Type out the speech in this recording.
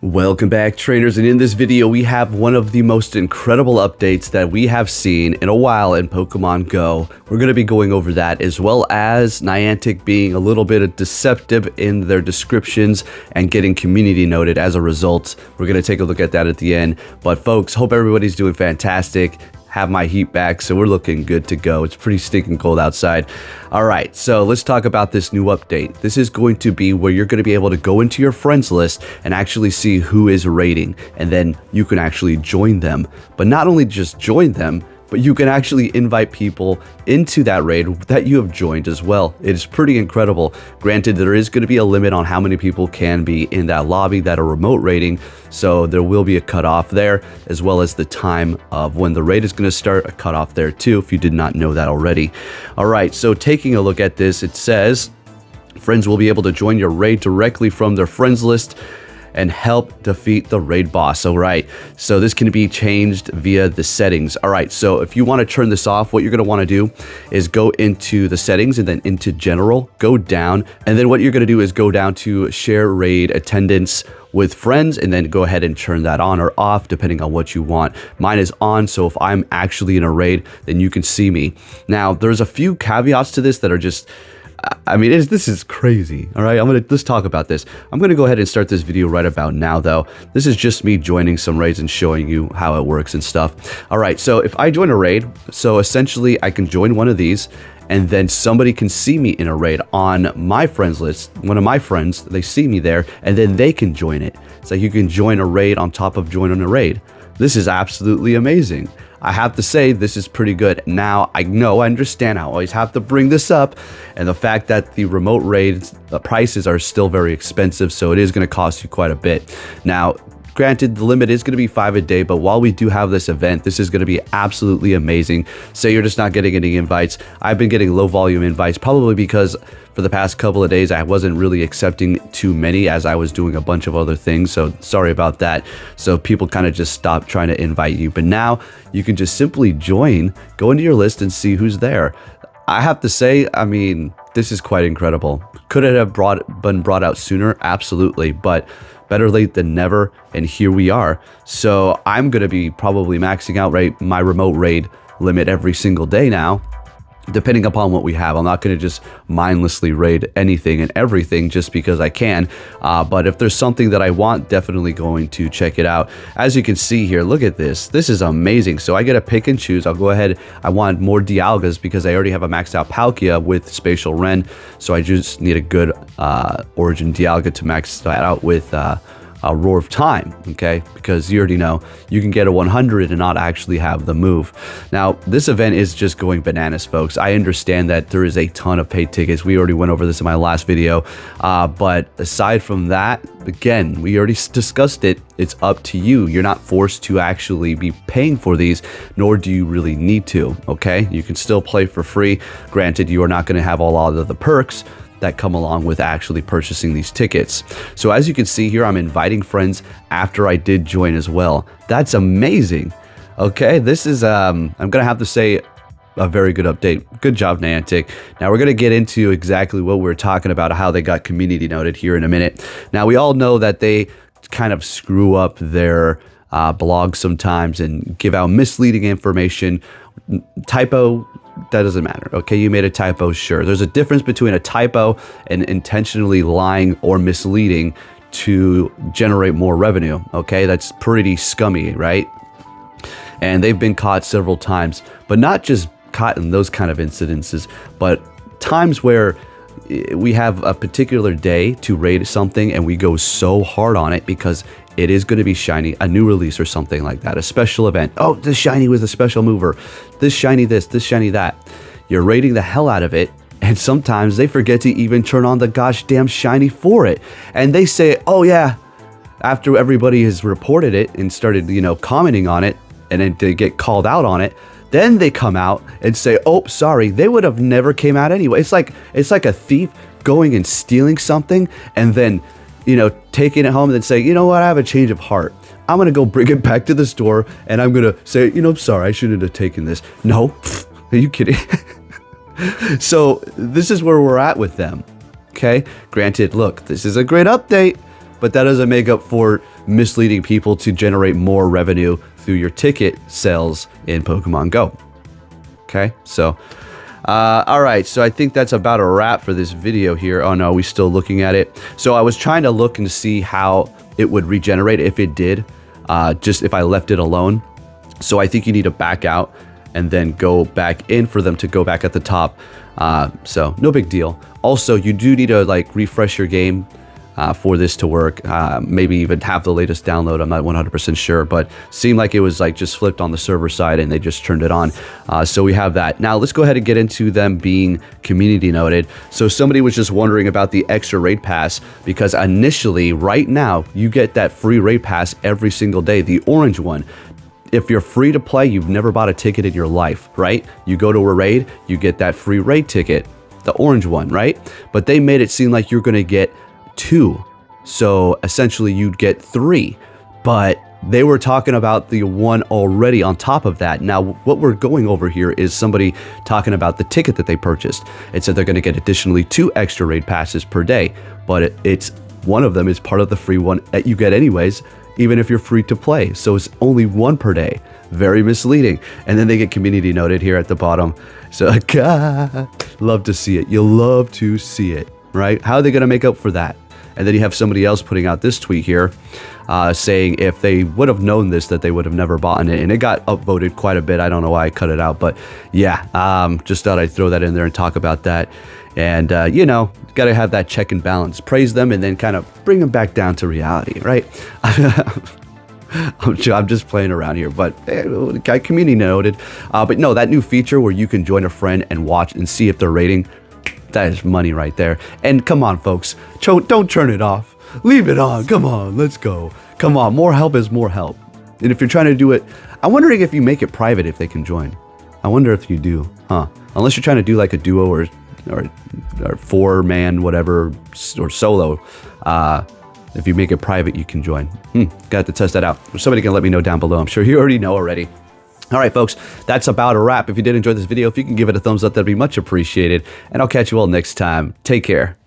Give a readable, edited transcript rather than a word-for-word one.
Welcome back, trainers, and in this video we have one of the most incredible updates that we have seen in a while in Pokemon Go. We're going to be going over that, as well as Niantic being a little bit deceptive in their descriptions and getting community noted as a result. We're going to take a look at that at the end. But folks, hope everybody's doing fantastic. Have my heat back, so we're looking good to go. It's pretty stinking cold outside. All right, so let's talk about this new update. This is going to be where you're going to be able to go into your friends list and actually see who is raiding, and then you can actually join them. But not only just join them, but you can actually invite people into that raid that you have joined as well. It is pretty incredible. Granted, there is going to be a limit on how many people can be in that lobby that are remote raiding, so there will be a cutoff there, as well as the time of when the raid is going to start, a cutoff there too, if you did not know that already. All right, so taking a look at this, it says friends will be able to join your raid directly from their friends list and help defeat the raid boss. All right, so this can be changed via the settings. All right, so if you want to turn this off, what you're going to want to do is go into the settings and then into general, go down, and then what you're going to do is go down to share raid attendance with friends, and then go ahead and turn that on or off depending on what you want. Mine is on, so if I'm actually in a raid, then you can see me. Now, there's a few caveats to this that are just, I mean, this is crazy. All right, let's talk about this. I'm gonna go ahead and start this video right about now, though. This is just me joining some raids and showing you how it works and stuff. All right, so if I join a raid, so essentially I can join one of these, and then somebody can see me in a raid on my friends list. One of my friends, they see me there, and then they can join it. So you can join a raid on top of joining a raid. This is absolutely amazing. I have to say, this is pretty good. Now, I understand I always have to bring this up, and the fact that the remote raids, the prices are still very expensive, so it is going to cost you quite a bit. Now, granted, the limit is going to be 5 a day, but while we do have this event, this is going to be absolutely amazing. Say you're just not getting any invites. I've been getting low volume invites, probably because for the past couple of days, I wasn't really accepting too many as I was doing a bunch of other things. So sorry about that. So people kind of just stopped trying to invite you. But now you can just simply join, go into your list and see who's there. I have to say, I mean, this is quite incredible. Could it have been brought out sooner? Absolutely. But better late than never, and here we are. So I'm going to be probably maxing out my remote raid limit every single day now, depending upon what we have. I'm not going to just mindlessly raid anything and everything just because I can, but if there's something that I want, definitely going to check it out. As you can see here, look at this. This is amazing. So I get to pick and choose. I'll go ahead. I want more Dialgas because I already have a maxed out Palkia with Spatial Ren, so I just need a good Origin Dialga to max that out with a Roar of Time, okay? Because you already know you can get a 100 and not actually have the move. Now, this event is just going bananas, folks. I understand that there is a ton of paid tickets. We already went over this in my last video, but aside from that, again, we already discussed it. It's up to you. You're not forced to actually be paying for these, nor do you really need to, okay? You can still play for free. Granted, you are not going to have a lot of the perks that come along with actually purchasing these tickets. So as you can see here, I'm inviting friends after I did join as well. That's amazing. Okay, this is, I'm gonna have to say, a very good update. Good job, Niantic. Now we're gonna get into exactly what we're talking about, how they got community noted here in a minute. Now we all know that they kind of screw up their blogs sometimes and give out misleading information. Typo, that doesn't matter. Okay, you made a typo, sure. There's a difference between a typo and intentionally lying or misleading to generate more revenue. Okay, that's pretty scummy, right? And they've been caught several times, but not just caught in those kind of incidences, but times where we have a particular day to raid something and we go so hard on it because it is going to be shiny, a new release or something like that, a special event. Oh, this shiny was a special mover. This shiny this shiny that. You're raiding the hell out of it, and sometimes they forget to even turn on the gosh damn shiny for it. And they say, oh yeah, after everybody has reported it and started, commenting on it, and then they get called out on it, then they come out and say, oh, sorry, they would have never came out anyway. It's like a thief going and stealing something and then, taking it home and then saying, you know what, I have a change of heart. I'm going to go bring it back to the store and I'm going to say, sorry, I shouldn't have taken this. No, are you kidding? So this is where we're at with them. Okay, granted, look, this is a great update, but that doesn't make up for misleading people to generate more revenue through your ticket sales in Pokemon Go. Okay, so all right, so I think that's about a wrap for this video here. Oh no, we still looking at it. So I was trying to look and see how it would regenerate if it did, just if I left it alone. So I think you need to back out and then go back in for them to go back at the top. So no big deal. Also, you do need to like refresh your game for this to work. Maybe even have the latest download. I'm not 100% sure, but seemed like it was like just flipped on the server side and they just turned it on. So we have that. Now let's go ahead and get into them being community noted. So somebody was just wondering about the extra raid pass, because initially right now you get that free raid pass every single day, the orange one. If you're free to play, you've never bought a ticket in your life, right? You go to a raid, you get that free raid ticket, the orange one, right? But they made it seem like you're gonna get 2. So essentially you'd get 3, but they were talking about the one already on top of that. Now, what we're going over here is somebody talking about the ticket that they purchased. It said they're gonna get additionally 2 extra raid passes per day, but it's one of them is part of the free one that you get anyways, even if you're free to play. So it's only 1 per day. Very misleading. And then they get community noted here at the bottom. So God, love to see it. You'll love to see it, right? How are they going to make up for that? And then you have somebody else putting out this tweet here saying if they would have known this, that they would have never bought it. And it got upvoted quite a bit. I don't know why I cut it out, but yeah, just thought I'd throw that in there and talk about that. And, you know, got to have that check and balance. Praise them and then kind of bring them back down to reality, right? I'm just playing around here, but got community noted. But no, that new feature where you can join a friend and watch and see if they're rating, that is money right there. And come on, folks, don't turn it off. Leave it on. Come on, let's go. Come on, more help is more help. And if you're trying to do it, I'm wondering if you make it private if they can join. I wonder if you do, huh? Unless you're trying to do like a duo or 4-man, whatever, or solo. If you make it private, you can join. Got to test that out. Somebody can let me know down below. I'm sure you already know already. All right, folks, that's about a wrap. If you did enjoy this video, if you can give it a thumbs up, that'd be much appreciated. And I'll catch you all next time. Take care.